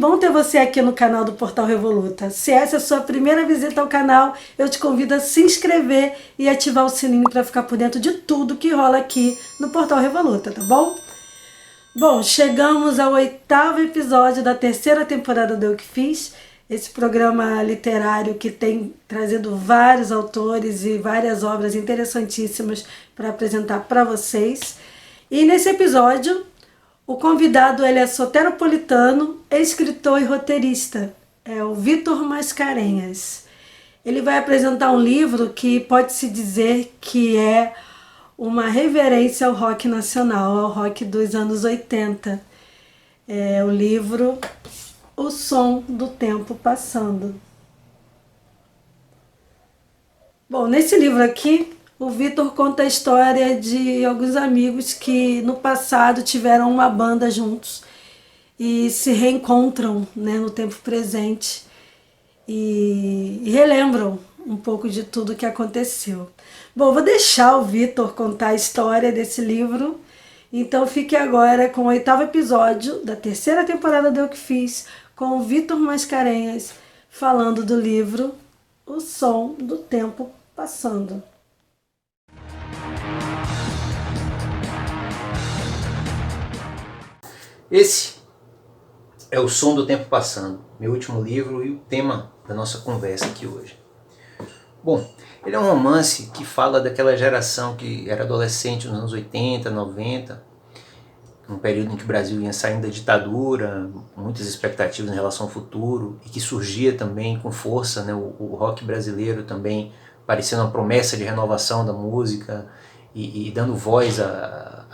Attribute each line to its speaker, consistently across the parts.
Speaker 1: bom ter você aqui no canal do Portal Revoluta. Se essa é a sua primeira visita ao canal, eu te convido a se inscrever e ativar o sininho para ficar por dentro de tudo que rola aqui no Portal Revoluta, tá bom? Bom, chegamos ao 8º episódio da 3ª temporada do Eu Que Fiz, esse programa literário que tem trazido vários autores e várias obras interessantíssimas para apresentar para vocês. E nesse episódio, o convidado ele é soteropolitano, escritor e roteirista, é o Vítor Mascarenhas. Ele vai apresentar um livro que pode-se dizer que é uma reverência ao rock nacional, ao rock dos anos 80. É o livro O Som do Tempo Passando. Bom, nesse livro aqui, o Vítor conta a história de alguns amigos que no passado tiveram uma banda juntos e se reencontram, né, no tempo presente e relembram um pouco de tudo que aconteceu. Bom, vou deixar o Vítor contar a história desse livro, então fique agora com o 8º episódio da 3ª temporada do Eu Que Fiz, com o Vítor Mascarenhas falando do livro O Som do Tempo Passando.
Speaker 2: Esse é O Som do Tempo Passando, meu último livro e o tema da nossa conversa aqui hoje. Bom, ele é um romance que fala daquela geração que era adolescente nos anos 80, 90, um período em que o Brasil ia saindo da ditadura, muitas expectativas em relação ao futuro, e que surgia também com força, né, o rock brasileiro também parecendo uma promessa de renovação da música e dando voz a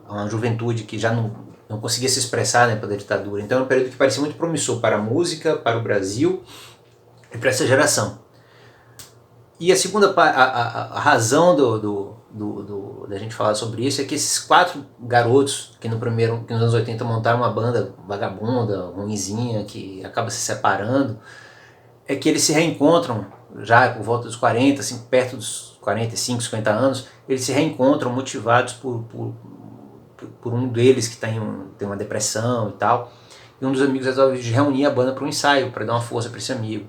Speaker 2: uma juventude que já não conseguia se expressar, né, pela ditadura. Então é um período que parecia muito promissor para a música, para o Brasil e para essa geração. E a segunda a razão da gente falar sobre isso é que esses 4 garotos que nos anos 80 montaram uma banda vagabunda, ruinzinha, que acaba se separando, é que eles se reencontram já por volta dos 40, assim, perto dos 45, 50 anos, eles se reencontram motivados por um deles que tem uma depressão e tal, e um dos amigos resolve reunir a banda para um ensaio, para dar uma força para esse amigo.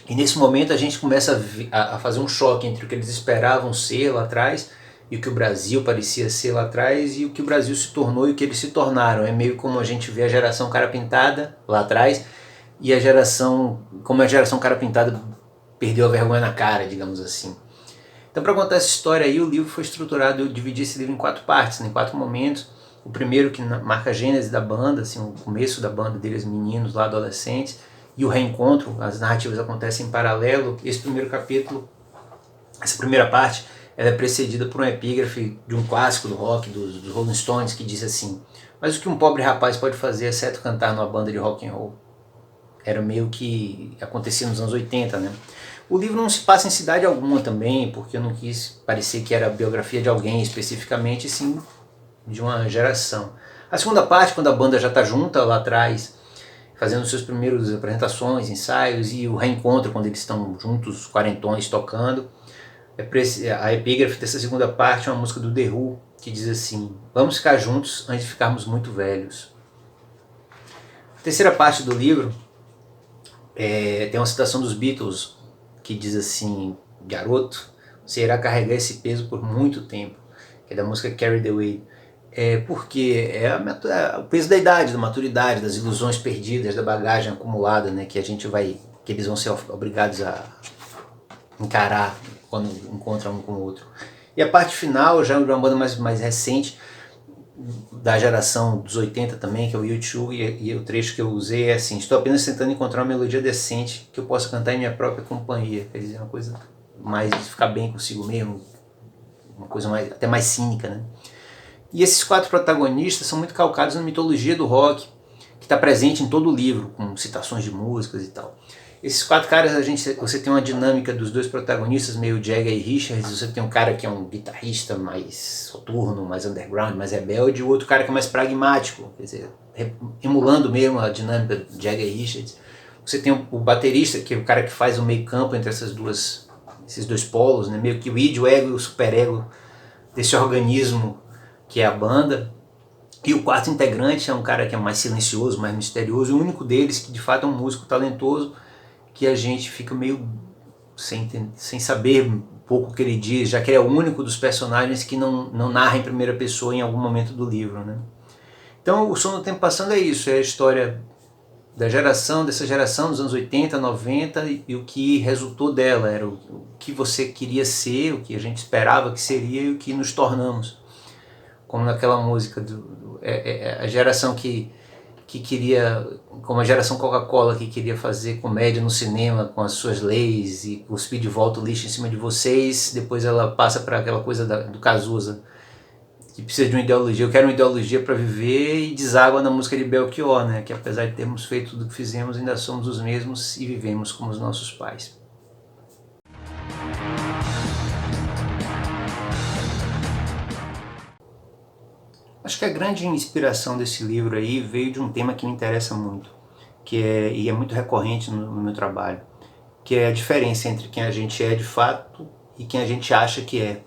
Speaker 2: E nesse momento a gente começa a fazer um choque entre o que eles esperavam ser lá atrás e o que o Brasil parecia ser lá atrás e o que o Brasil se tornou e o que eles se tornaram. É meio como a gente vê a geração cara pintada lá atrás e como a geração cara pintada perdeu a vergonha na cara, digamos assim. Então, para contar essa história aí, o livro foi estruturado, eu dividi esse livro em 4 partes, né, em 4 momentos. O primeiro que marca a gênese da banda, assim, o começo da banda deles, meninos lá, adolescentes, e o reencontro, as narrativas acontecem em paralelo. Esse primeiro capítulo, essa primeira parte, ela é precedida por um epígrafe de um clássico do rock, dos Rolling Stones, que diz assim: mas o que um pobre rapaz pode fazer exceto cantar numa banda de rock and roll? Era meio que acontecia nos anos 80, né? O livro não se passa em cidade alguma também, porque eu não quis parecer que era a biografia de alguém especificamente, sim de uma geração. A segunda parte, quando a banda já está junta lá atrás, fazendo seus primeiros apresentações, ensaios, e o reencontro quando eles estão juntos, quarentões, tocando. A epígrafe dessa segunda parte é uma música do The Who, que diz assim: vamos ficar juntos antes de ficarmos muito velhos. A terceira parte do livro tem uma citação dos Beatles, que diz assim: garoto, você irá carregar esse peso por muito tempo, que é da música Carry the Weight. Porque é o peso da idade, da maturidade, das ilusões perdidas, da bagagem acumulada, né, que eles vão ser obrigados a encarar quando encontram um com o outro. E a parte final, já de uma banda mais recente, da geração dos 80 também, que é o U2, e o trecho que eu usei é assim: estou apenas tentando encontrar uma melodia decente que eu possa cantar em minha própria companhia. Quer dizer, uma coisa mais de ficar bem consigo mesmo, uma coisa até mais cínica, né? E esses 4 protagonistas são muito calcados na mitologia do rock, que está presente em todo o livro, com citações de músicas e tal. Esses 4 caras, você tem uma dinâmica dos 2 protagonistas, meio Jagger e Richards. Você tem um cara que é um guitarrista mais soturno, mais underground, mais rebelde, e o outro cara que é mais pragmático, quer dizer, emulando mesmo a dinâmica de Jagger e Richards. Você tem o baterista, que é o cara que faz o meio campo entre esses 2 polos, né? Meio que o id, o ego e o superego desse organismo que é a banda. E o quarto integrante é um cara que é mais silencioso, mais misterioso, o único deles que de fato é um músico talentoso, que a gente fica meio sem saber um pouco o que ele diz, já que ele é o único dos personagens que não narra em primeira pessoa em algum momento do livro, né? Então o Som do Tempo Passando é isso, é a história dessa geração dos anos 80, 90 e o que resultou dela, era o que você queria ser, o que a gente esperava que seria e o que nos tornamos. Como naquela música, a geração que queria, como a geração Coca-Cola, que queria fazer comédia no cinema com as suas leis e cuspir de volta o lixo em cima de vocês, depois ela passa para aquela coisa do Cazuza, que precisa de uma ideologia, eu quero uma ideologia para viver, e deságua na música de Belchior, né? Que apesar de termos feito tudo o que fizemos, ainda somos os mesmos e vivemos como os nossos pais. Acho que a grande inspiração desse livro aí veio de um tema que me interessa muito, e é muito recorrente no meu trabalho, que é a diferença entre quem a gente é de fato e quem a gente acha que é.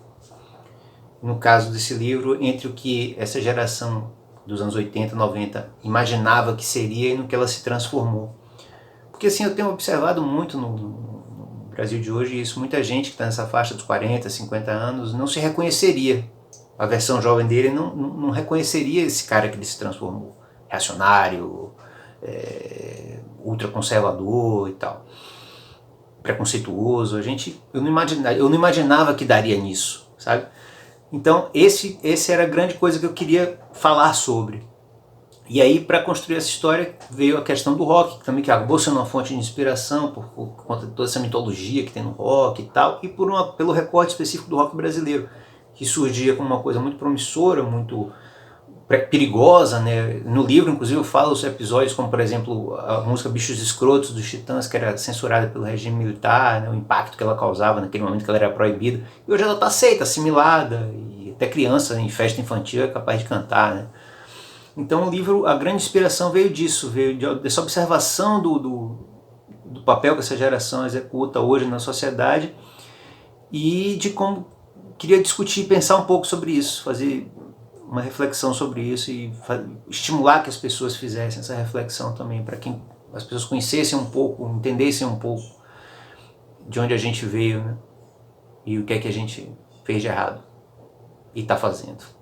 Speaker 2: No caso desse livro, entre o que essa geração dos anos 80, 90 imaginava que seria e no que ela se transformou. Porque assim, eu tenho observado muito no Brasil de hoje isso, muita gente que está nessa faixa dos 40, 50 anos não se reconheceria. A versão jovem dele não reconheceria esse cara que ele se transformou. Reacionário, ultraconservador e tal. Preconceituoso. Eu não imaginava que daria nisso, sabe? Então esse era a grande coisa que eu queria falar sobre. E aí, para construir essa história, veio a questão do rock, que também acabou sendo uma fonte de inspiração por conta de toda essa mitologia que tem no rock e tal, e pelo recorte específico do rock brasileiro, que surgia como uma coisa muito promissora, muito perigosa, né? No livro, inclusive, eu falo os episódios como, por exemplo, a música Bichos Escrotos dos Titãs, que era censurada pelo regime militar, né? O impacto que ela causava naquele momento que ela era proibida. E hoje ela está aceita, assimilada, e até criança em festa infantil é capaz de cantar, né? Então o livro, a grande inspiração veio disso, veio dessa observação do papel que essa geração executa hoje na sociedade e de como queria discutir, pensar um pouco sobre isso, fazer uma reflexão sobre isso e estimular que as pessoas fizessem essa reflexão também, para que as pessoas conhecessem um pouco, entendessem um pouco de onde a gente veio, né? E o que é que a gente fez de errado e está fazendo.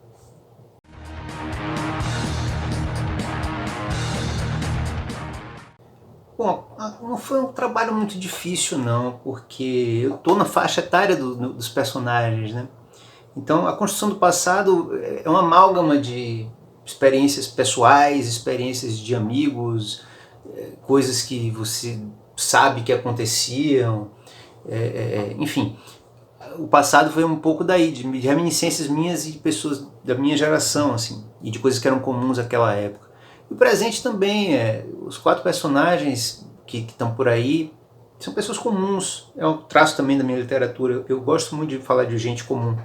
Speaker 2: Bom, não foi um trabalho muito difícil não, porque eu estou na faixa etária dos personagens, né? Então a construção do passado é uma amálgama de experiências pessoais, experiências de amigos, coisas que você sabe que aconteciam, enfim. O passado foi um pouco daí, de reminiscências minhas e de pessoas da minha geração, assim, e de coisas que eram comuns naquela época. E o presente também, os 4 personagens que estão por aí são pessoas comuns, é um traço também da minha literatura. Eu gosto muito de falar de gente comum,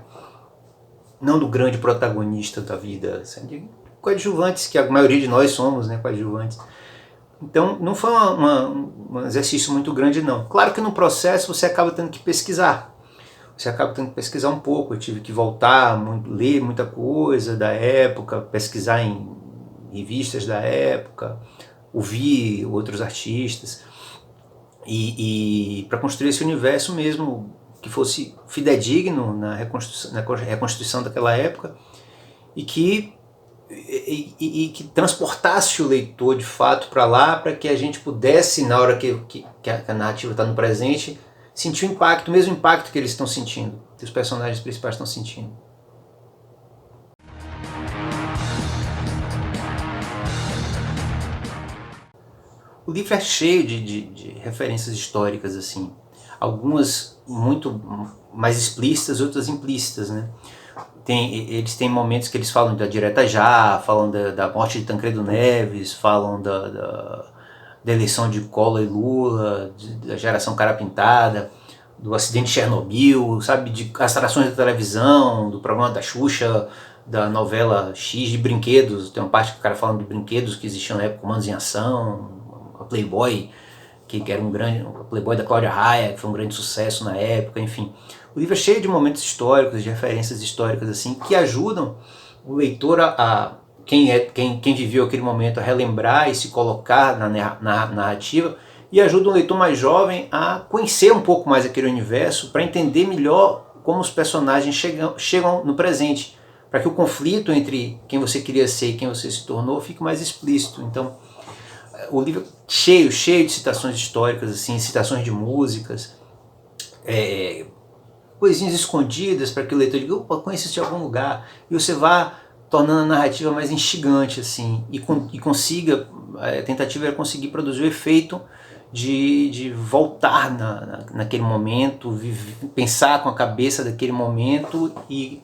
Speaker 2: não do grande protagonista da vida, de coadjuvantes, que a maioria de nós somos, né, coadjuvantes. Então não foi um exercício muito grande não. Claro que no processo você acaba tendo que pesquisar. Você acaba tendo que pesquisar um pouco. Eu tive que voltar, ler muita coisa da época, pesquisar em revistas da época, ouvir outros artistas, e para construir esse universo mesmo que fosse fidedigno na reconstituição daquela época e que transportasse o leitor de fato para lá, para que a gente pudesse, na hora que a narrativa está no presente, sentir o impacto, o mesmo impacto que eles estão sentindo, que os personagens principais estão sentindo. O livro é cheio de referências históricas, assim, algumas muito mais explícitas, outras implícitas, né? Eles têm momentos que eles falam da Direta Já, falam da morte de Tancredo Neves, falam da eleição de Collor e Lula, da geração cara pintada, do acidente de Chernobyl, sabe, de castrações da televisão, do programa da Xuxa, da novela X, de brinquedos. Tem uma parte que o cara falando de brinquedos que existiam na época, Comandos em Ação, a Playboy, que era a Playboy da Cláudia Raia, que foi um grande sucesso na época, enfim. O livro é cheio de momentos históricos, de referências históricas, assim, que ajudam o leitor a quem viveu aquele momento a relembrar e se colocar na narrativa, e ajuda um leitor mais jovem a conhecer um pouco mais aquele universo, para entender melhor como os personagens chegam no presente, para que o conflito entre quem você queria ser e quem você se tornou fique mais explícito. Então, o livro é cheio de citações históricas, assim, citações de músicas, coisinhas escondidas para que o leitor diga, opa, conheço isso de algum lugar, e você vá tornando a narrativa mais instigante, assim, e consiga, a tentativa era conseguir produzir o efeito de voltar naquele momento, pensar com a cabeça daquele momento e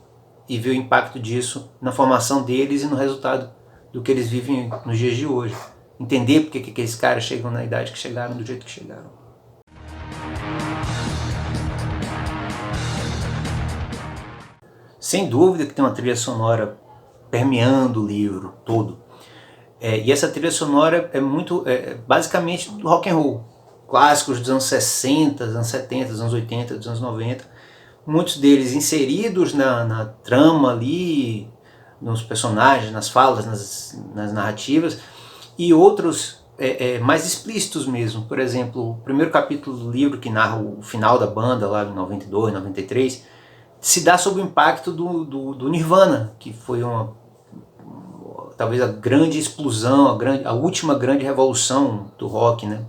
Speaker 2: ver o impacto disso na formação deles e no resultado do que eles vivem nos dias de hoje. Entender porque que aqueles caras chegam na idade que chegaram, do jeito que chegaram. Sem dúvida que tem uma trilha sonora permeando o livro todo. E essa trilha sonora é muito, basicamente, do rock and roll. Clássicos dos anos 60, dos anos 70, dos anos 80, dos anos 90. Muitos deles inseridos na trama ali, nos personagens, nas falas, nas narrativas. E outros mais explícitos mesmo. Por exemplo, o primeiro capítulo do livro, que narra o final da banda, lá em 92, 93, se dá sob o impacto do Nirvana, que foi talvez a grande explosão, a última grande revolução do rock, né?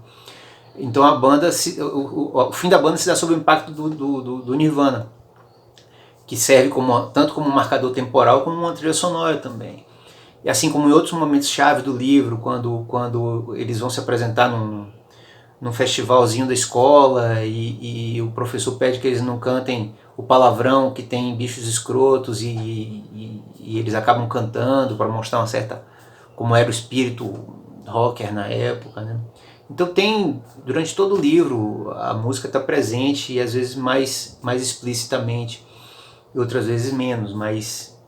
Speaker 2: Então a banda, o fim da banda se dá sob o impacto do Nirvana, que serve tanto como um marcador temporal como uma trilha sonora também. E assim como em outros momentos-chave do livro, quando eles vão se apresentar num festivalzinho da escola e o professor pede que eles não cantem o palavrão que tem bichos escrotos e eles acabam cantando para mostrar como era o espírito rocker na época, né? Então durante todo o livro, a música está presente e às vezes mais explicitamente e outras vezes menos, mas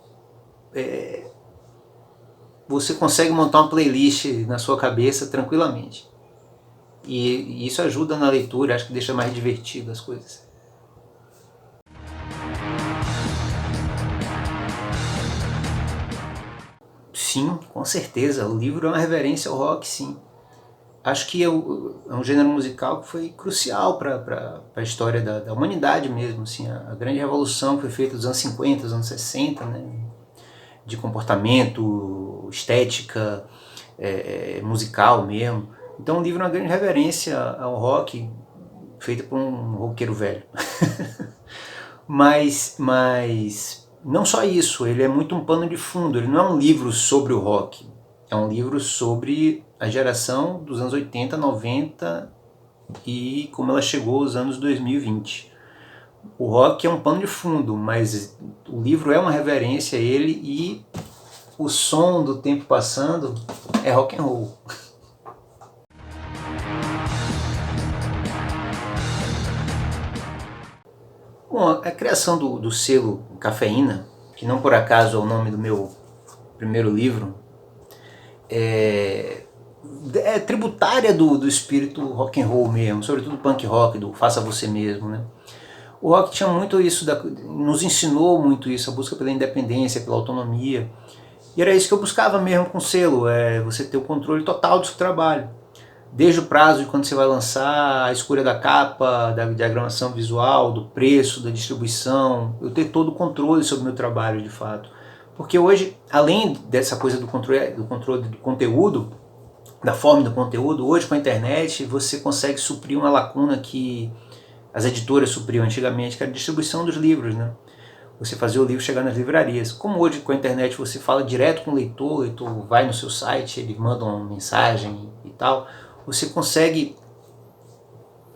Speaker 2: você consegue montar uma playlist na sua cabeça tranquilamente. E isso ajuda na leitura, acho que deixa mais divertido as coisas. Sim, com certeza. O livro é uma reverência ao rock, sim. Acho que é um gênero musical que foi crucial para a história da humanidade mesmo. Assim, a grande revolução que foi feita nos anos 50, nos anos 60, né? De comportamento, estética, musical mesmo. Então o livro é uma grande reverência ao rock, feita por um roqueiro velho. mas não só isso, ele é muito um pano de fundo, ele não é um livro sobre o rock, é um livro sobre a geração dos anos 80, 90 e como ela chegou aos anos 2020. O rock é um pano de fundo, mas o livro é uma reverência a ele e o som do tempo passando é rock and roll. Bom, a criação do selo Cafeína, que não por acaso é o nome do meu primeiro livro, é tributária do espírito rock and roll mesmo, sobretudo punk rock, do faça você mesmo, né? O rock tinha muito isso, nos ensinou muito isso, a busca pela independência, pela autonomia, e era isso que eu buscava mesmo com o selo, você ter o controle total do seu trabalho. Desde o prazo de quando você vai lançar, a escolha da capa, da diagramação visual, do preço, da distribuição, eu ter todo o controle sobre o meu trabalho de fato. Porque hoje, além dessa coisa do controle do conteúdo, da forma do conteúdo, hoje com a internet você consegue suprir uma lacuna que as editoras supriam antigamente, que era a distribuição dos livros, né? Você fazia o livro chegar nas livrarias. Como hoje com a internet você fala direto com o leitor vai no seu site, ele manda uma mensagem e tal, você consegue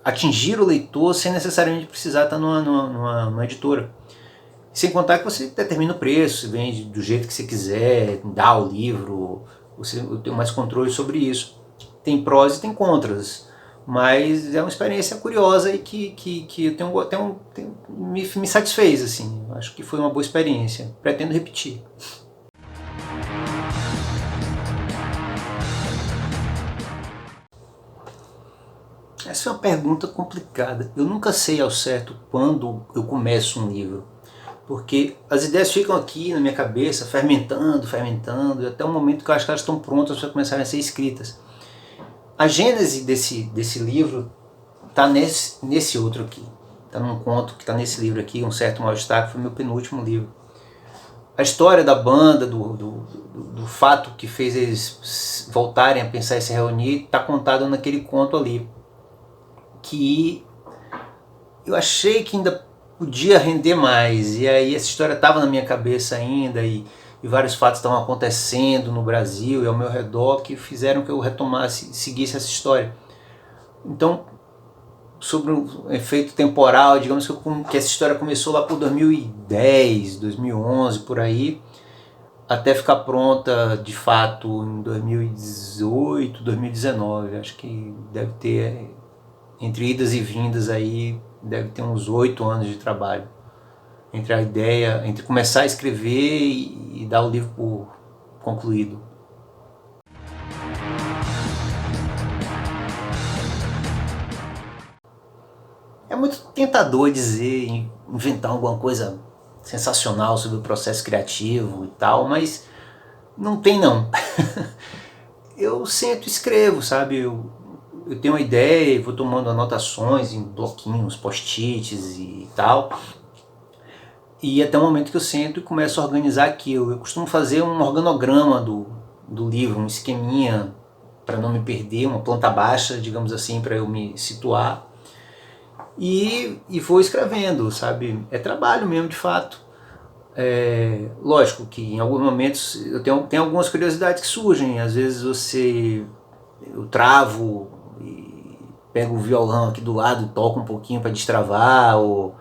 Speaker 2: atingir o leitor sem necessariamente precisar estar numa editora. Sem contar que você determina o preço, você vende do jeito que você quiser, dá o livro, você tem mais controle sobre isso. Tem prós e tem contras, mas é uma experiência curiosa e que eu me satisfez, assim. Acho que foi uma boa experiência, pretendo repetir. Essa é uma pergunta complicada. Eu nunca sei ao certo quando eu começo um livro. porque as ideias ficam aqui na minha cabeça, fermentando, e até o momento que eu acho que elas estão prontas para começarem a ser escritas. A gênese desse livro está nesse outro aqui. Está num conto que está nesse livro aqui, Um Certo Mal-Estar, que foi meu penúltimo livro. A história da banda, do fato que fez eles voltarem a pensar e se reunir, está contado naquele conto ali. Que eu achei que ainda podia render mais, e aí essa história estava na minha cabeça ainda, e vários fatos estavam acontecendo no Brasil e ao meu redor que fizeram que eu retomasse, seguisse essa história. Então, sobre o efeito temporal, digamos que essa história começou lá por 2010, 2011, por aí, até ficar pronta de fato em 2018, 2019. Acho que deve ter, entre idas e vindas aí, deve ter uns 8 anos de trabalho. Entre a ideia, entre começar a escrever e dar o livro por concluído. É muito tentador dizer, inventar alguma coisa sensacional sobre o processo criativo e tal, mas não tem não. Eu sento e escrevo, sabe? Eu tenho uma ideia e vou tomando anotações em bloquinhos, post-its e tal. E até o momento que eu sento e começo a organizar aquilo. Eu costumo fazer um organograma do livro, um esqueminha para não me perder, uma planta baixa, digamos assim, para eu me situar. E vou escrevendo, sabe? É trabalho mesmo, de fato. Lógico que em alguns momentos eu tenho algumas curiosidades que surgem. Às vezes eu travo e pego o violão aqui do lado e toco um pouquinho para destravar, ou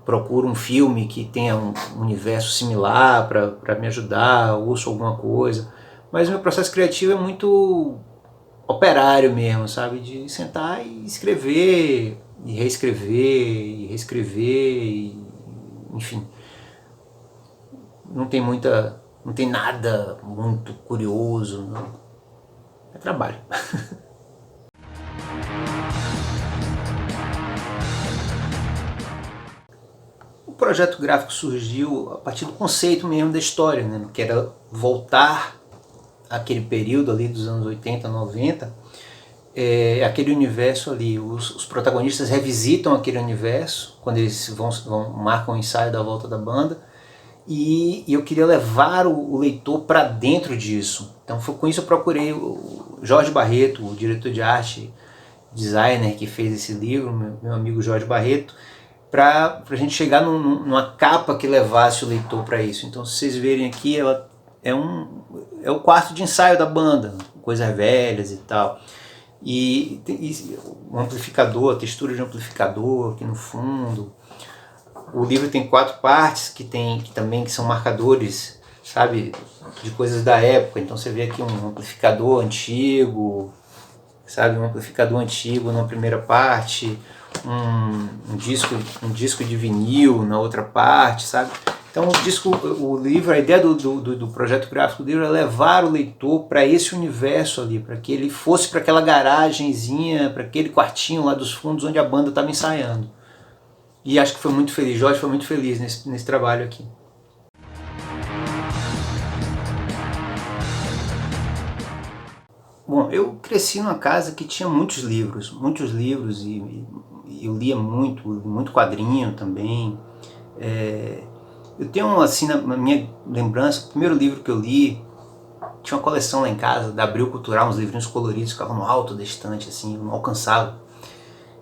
Speaker 2: procuro um filme que tenha um universo similar para me ajudar, ouço alguma coisa. Mas o meu processo criativo é muito operário mesmo, sabe? De sentar e escrever, e reescrever, enfim. Não tem nada muito curioso, não. É trabalho. O projeto gráfico surgiu a partir do conceito mesmo da história, né? Que era voltar àquele período ali dos anos 80, 90, aquele universo ali. Os protagonistas revisitam aquele universo quando eles marcam o ensaio da volta da banda, e eu queria levar o leitor para dentro disso. Então com isso eu procurei o Jorge Barreto, o diretor de arte, designer que fez esse livro, meu amigo Jorge Barreto, para a gente chegar numa capa que levasse o leitor para isso. Então, se vocês verem aqui, ela é o quarto de ensaio da banda, coisas velhas e tal. E um amplificador, a textura de um amplificador aqui no fundo. O livro tem 4 partes que também são marcadores, sabe, de coisas da época. Então você vê aqui um amplificador antigo, sabe, um amplificador antigo na primeira parte, um disco de vinil na outra parte, sabe? Então o livro, a ideia do projeto gráfico do livro é levar o leitor para esse universo ali, para que ele fosse para aquela garagenzinha, para aquele quartinho lá dos fundos onde a banda estava ensaiando. E acho que foi muito feliz, Jorge foi muito feliz nesse trabalho aqui. Bom, eu cresci numa casa que tinha muitos livros, e eu lia muito quadrinho também. Eu tenho, assim, na minha lembrança, o primeiro livro que eu li, tinha uma coleção lá em casa, da Abril Cultural, uns livrinhos coloridos, ficavam no alto da estante, assim, não alcançava.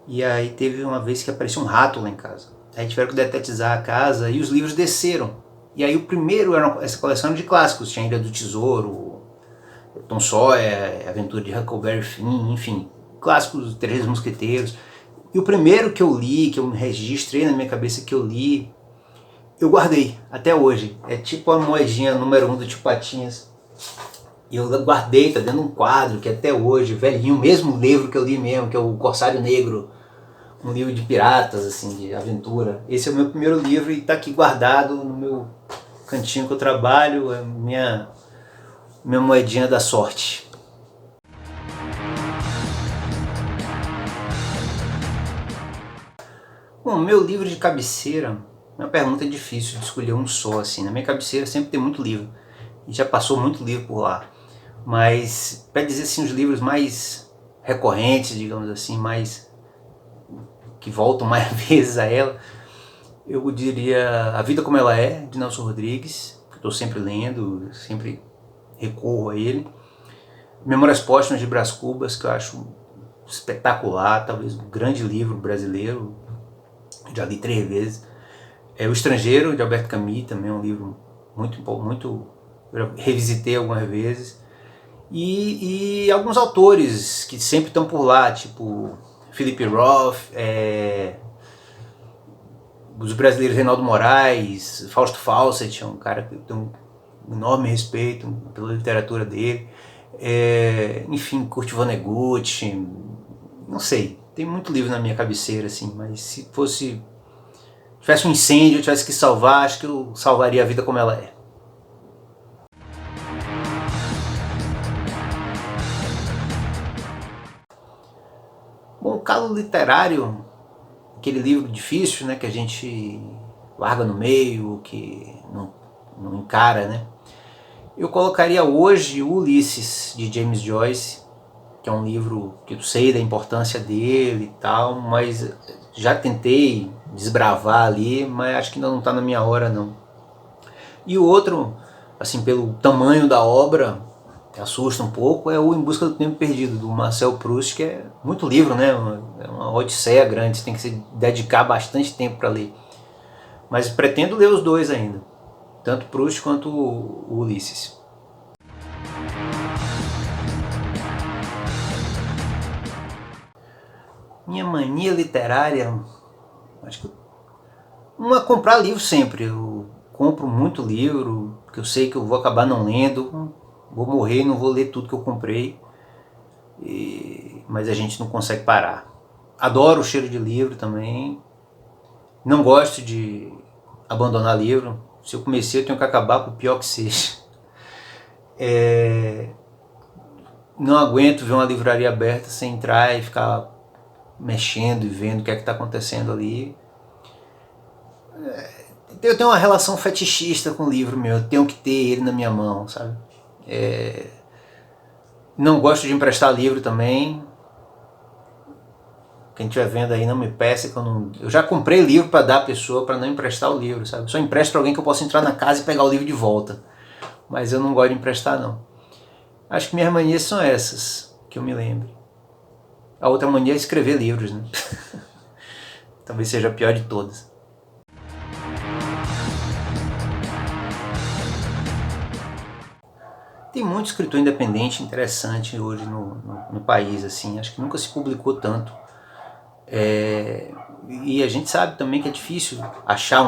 Speaker 2: E aí teve uma vez que apareceu um rato lá em casa. Aí tiveram que detetizar a casa e os livros desceram. E aí o primeiro, essa coleção de clássicos, tinha Ilha do Tesouro, Tom Sawyer, Aventura de Huckleberry Finn, enfim, clássicos, Três Mosqueteiros. E o primeiro que eu li, que eu registrei na minha cabeça que eu li, eu guardei até hoje. É tipo a moedinha número 1 do Tio Patinhas. E eu guardei, tá dentro de um quadro que até hoje, velhinho, o mesmo livro que eu li mesmo, que é o Corsário Negro, um livro de piratas, assim, de aventura. Esse é o meu primeiro livro e tá aqui guardado no meu cantinho que eu trabalho, é minha moedinha da sorte. Bom, meu livro de cabeceira, Uma pergunta difícil de escolher um só, assim. Na minha cabeceira sempre tem muito livro. E já passou muito livro por lá. Mas, para dizer assim, os livros mais recorrentes, digamos assim, mais que voltam mais vezes a ela, eu diria A Vida Como Ela É, de Nelson Rodrigues, que eu estou sempre lendo, sempre recorro a ele. Memórias Póstumas de Brás Cubas, que eu acho espetacular, talvez um grande livro brasileiro, já li 3 vezes. O Estrangeiro, de Albert Camus, também é um livro muito eu revisitei algumas vezes. E alguns autores que sempre estão por lá, tipo Philip Roth, os brasileiros Reinaldo Moraes, Fausto Fawcett, é um cara que tem um enorme respeito pela literatura dele. Enfim, Kurt Vonnegut, não sei, tem muito livro na minha cabeceira, assim, mas se tivesse um incêndio, eu tivesse que salvar, acho que eu salvaria A Vida Como Ela É. Bom, o calo literário, aquele livro difícil, né, que a gente larga no meio, que não encara, né? Eu colocaria hoje o Ulisses, de James Joyce, que é um livro que eu sei da importância dele e tal, mas já tentei desbravar ali, mas acho que ainda não está na minha hora, não. E o outro, assim, pelo tamanho da obra, assusta um pouco, é o Em Busca do Tempo Perdido, do Marcel Proust, que é muito livro, né? É uma odisseia grande, você tem que se dedicar bastante tempo para ler. Mas pretendo ler os dois ainda, tanto Proust quanto o Ulisses. Minha mania literária, acho que uma é comprar livro sempre. Eu compro muito livro, porque eu sei que eu vou acabar não lendo, vou morrer e não vou ler tudo que eu comprei, mas a gente não consegue parar. Adoro o cheiro de livro também, não gosto de abandonar livro. Se eu comecei, eu tenho que acabar, por pior que seja. Não aguento ver uma livraria aberta sem entrar e ficar mexendo e vendo o que é que está acontecendo ali. Eu tenho uma relação fetichista com o livro meu, eu tenho que ter ele na minha mão, sabe? Não gosto de emprestar livro também. Quem estiver vendo aí, não me peça que eu já comprei livro para dar à pessoa, para não emprestar o livro, sabe? Só empresto para alguém que eu possa entrar na casa e pegar o livro de volta. Mas eu não gosto de emprestar, não. Acho que minhas manias são essas, que eu me lembre. A outra mania é escrever livros, né? Talvez seja a pior de todas. Tem muito escritor independente interessante hoje no país, assim. Acho que nunca se publicou tanto. E a gente sabe também que é difícil achar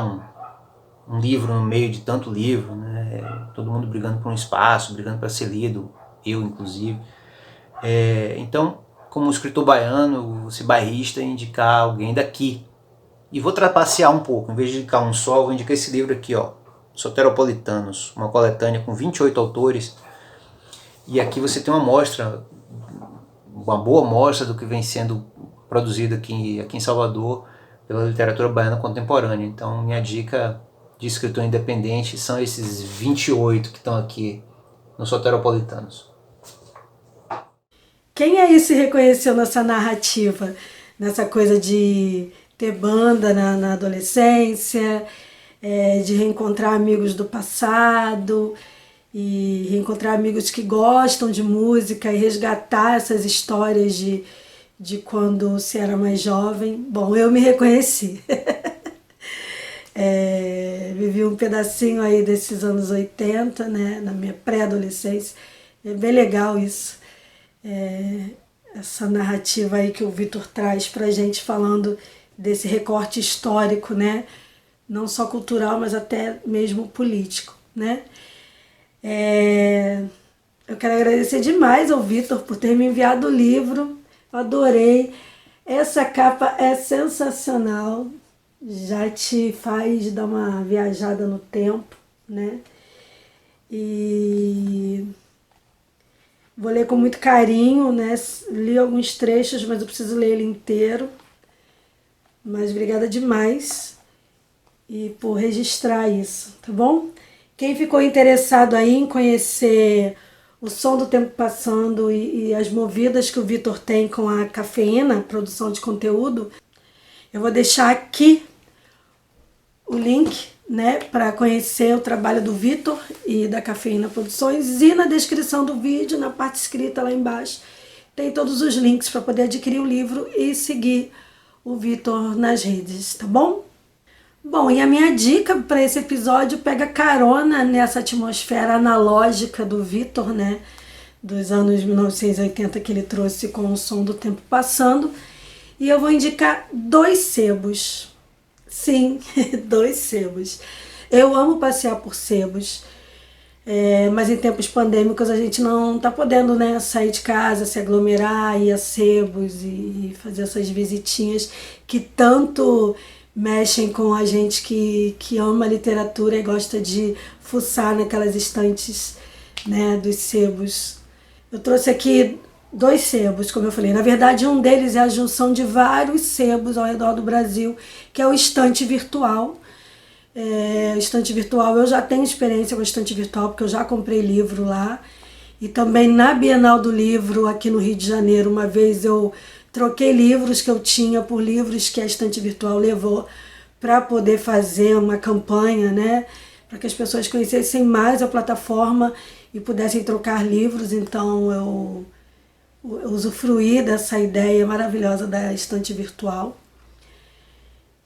Speaker 2: um livro no meio de tanto livro, né? Todo mundo brigando por um espaço, brigando para ser lido, eu inclusive. Então, como escritor baiano, vou ser bairrista e indicar alguém daqui. E vou trapacear um pouco, em vez de indicar um só, vou indicar esse livro aqui, ó, Soteropolitanos, uma coletânea com 28 autores. E aqui você tem uma amostra, uma boa amostra do que vem sendo produzido aqui em Salvador pela literatura baiana contemporânea. Então, minha dica de escritor independente são esses 28 que estão aqui no Soteropolitanos.
Speaker 1: Quem aí se reconheceu nessa narrativa, nessa coisa de ter banda na adolescência, de reencontrar amigos do passado e reencontrar amigos que gostam de música e resgatar essas histórias de quando se era mais jovem? Bom, eu me reconheci. Vivi um pedacinho aí desses anos 80, né, na minha pré-adolescência. É bem legal isso. Essa narrativa aí que o Vitor traz pra gente, falando desse recorte histórico, né? Não só cultural, mas até mesmo político, né? Eu quero agradecer demais ao Vitor por ter me enviado o livro. Adorei. Essa capa é sensacional. Já te faz dar uma viajada no tempo, né? E vou ler com muito carinho, né? Li alguns trechos, mas eu preciso ler ele inteiro. Mas obrigada demais. e por registrar isso, tá bom? Quem ficou interessado aí em conhecer o som do tempo passando e as movidas que o Vitor tem com a cafeína, produção de conteúdo, eu vou deixar aqui o link, né, para conhecer o trabalho do Vitor e da Cafeína Produções, e na descrição do vídeo, na parte escrita lá embaixo, tem todos os links para poder adquirir o livro e seguir o Vitor nas redes, tá bom? Bom, e a minha dica para esse episódio pega carona nessa atmosfera analógica do Vitor, né, dos anos 1980 que ele trouxe com o som do tempo passando, e eu vou indicar 2 sebos. Sim, 2 sebos. Eu amo passear por sebos, mas em tempos pandêmicos a gente não tá podendo, né, sair de casa, se aglomerar, ir a sebos e fazer essas visitinhas que tanto mexem com a gente que ama literatura e gosta de fuçar naquelas estantes, né, dos sebos. Eu trouxe aqui 2 sebos, como eu falei. Na verdade, um deles é a junção de vários sebos ao redor do Brasil, que é o Estante Virtual. Estante Virtual, eu já tenho experiência com a Estante Virtual, porque eu já comprei livro lá. E também na Bienal do Livro, aqui no Rio de Janeiro, uma vez eu troquei livros que eu tinha por livros que a Estante Virtual levou para poder fazer uma campanha, né? Para que as pessoas conhecessem mais a plataforma e pudessem trocar livros. Então eu usufruir dessa ideia maravilhosa da Estante Virtual.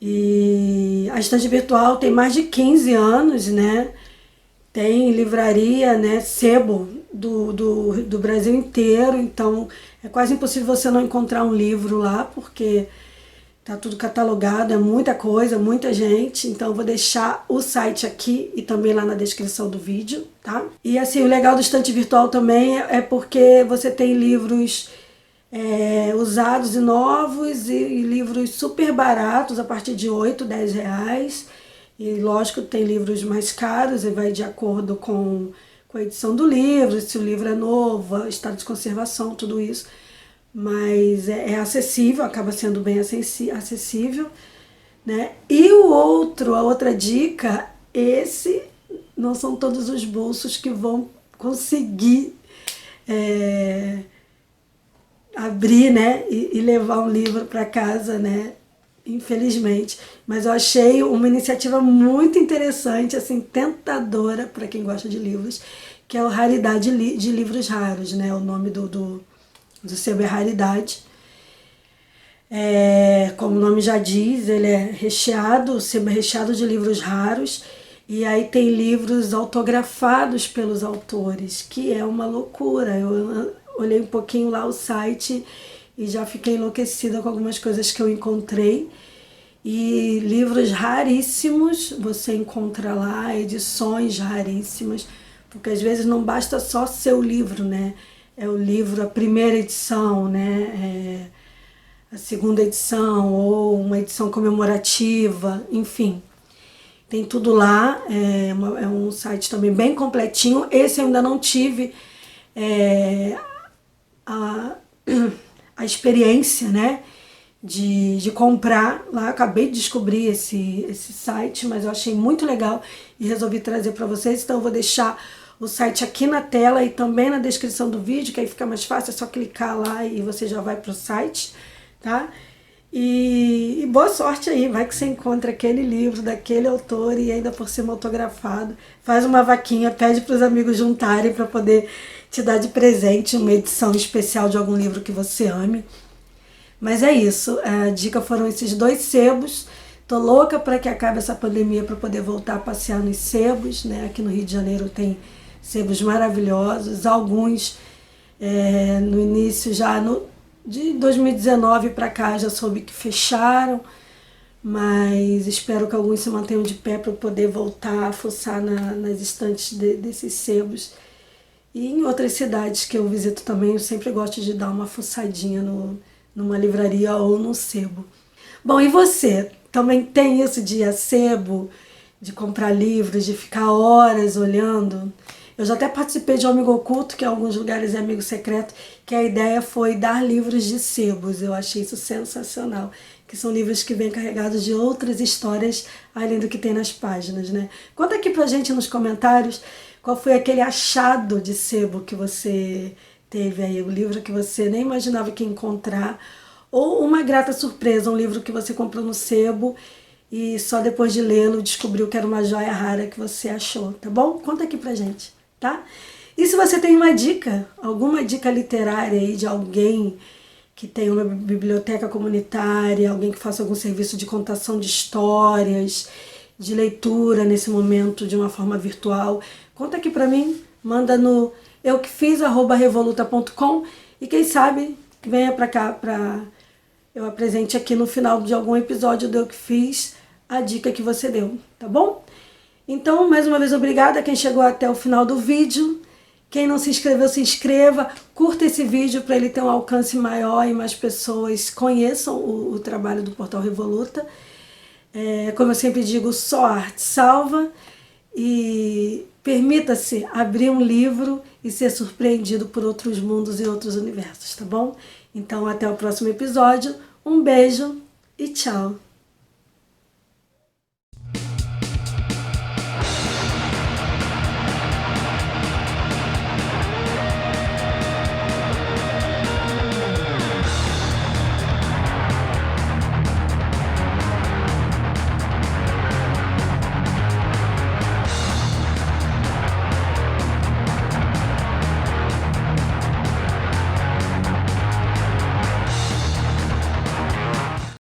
Speaker 1: E a Estante Virtual tem mais de 15 anos, né? Tem livraria, né, sebo do Brasil inteiro, então é quase impossível você não encontrar um livro lá, porque tá tudo catalogado, é muita coisa, muita gente. Então eu vou deixar o site aqui e também lá na descrição do vídeo, tá? E assim, o legal do Estante Virtual também é porque você tem livros usados e novos e livros super baratos, a partir de 8, 10 reais. E lógico, tem livros mais caros e vai de acordo com a edição do livro, se o livro é novo, estado de conservação, tudo isso. Mas é acessível, acaba sendo bem acessível, né? E a outra dica, esse não são todos os bolsos que vão conseguir abrir, né, e levar um livro para casa, né? Infelizmente. Mas eu achei uma iniciativa muito interessante, assim, tentadora para quem gosta de livros, que é o Raridade de Livros Raros, né? O nome do sebo é Raridade. Como o nome já diz, ele é recheado, o sebo é recheado de livros raros, e aí tem livros autografados pelos autores, que é uma loucura. Eu olhei um pouquinho lá o site e já fiquei enlouquecida com algumas coisas que eu encontrei. E livros raríssimos você encontra lá, edições raríssimas, porque às vezes não basta só ser o livro, né? É o livro, a primeira edição, né? A segunda edição ou uma edição comemorativa, enfim. Tem tudo lá, é um site também bem completinho. Esse eu ainda não tive a experiência, né, de comprar lá. Acabei de descobrir esse site, mas eu achei muito legal e resolvi trazer para vocês. Então eu vou deixar o site aqui na tela e também na descrição do vídeo, que aí fica mais fácil, é só clicar lá e você já vai para o site, tá? E boa sorte aí, vai que você encontra aquele livro daquele autor e ainda por cima autografado. Faz uma vaquinha, pede para os amigos juntarem para poder te dar de presente uma edição especial de algum livro que você ame. Mas é isso, a dica foram esses 2 sebos. Tô louca para que acabe essa pandemia para poder voltar a passear nos sebos, né? Aqui no Rio de Janeiro tem sebos maravilhosos, alguns no início de 2019 para cá já soube que fecharam, mas espero que alguns se mantenham de pé para poder voltar a fuçar nas estantes desses sebos. E em outras cidades que eu visito também, eu sempre gosto de dar uma fuçadinha numa livraria ou num sebo. Bom, e você? Também tem isso de ir a sebo, de comprar livros, de ficar horas olhando? Eu já até participei de um amigo oculto, que em alguns lugares é amigo secreto, que a ideia foi dar livros de sebos. Eu achei isso sensacional, que são livros que vêm carregados de outras histórias além do que tem nas páginas, né? Conta aqui pra gente nos comentários qual foi aquele achado de sebo que você teve aí, o livro que você nem imaginava que ia encontrar, ou uma grata surpresa, um livro que você comprou no sebo e só depois de lê-lo descobriu que era uma joia rara que você achou, tá bom? Conta aqui pra gente, tá? E se você tem uma dica, alguma dica literária aí de alguém que tem uma biblioteca comunitária, alguém que faça algum serviço de contação de histórias, de leitura nesse momento de uma forma virtual, conta aqui pra mim, manda no euquefiz@revoluta.com e quem sabe venha pra cá pra eu apresente aqui no final de algum episódio do Eu Que Fiz a dica que você deu, tá bom? Então, mais uma vez, obrigada a quem chegou até o final do vídeo. Quem não se inscreveu, se inscreva. Curta esse vídeo para ele ter um alcance maior e mais pessoas conheçam o trabalho do Portal Revoluta. Como eu sempre digo, só arte salva. E permita-se abrir um livro e ser surpreendido por outros mundos e outros universos, tá bom? Então, até o próximo episódio. Um beijo e tchau!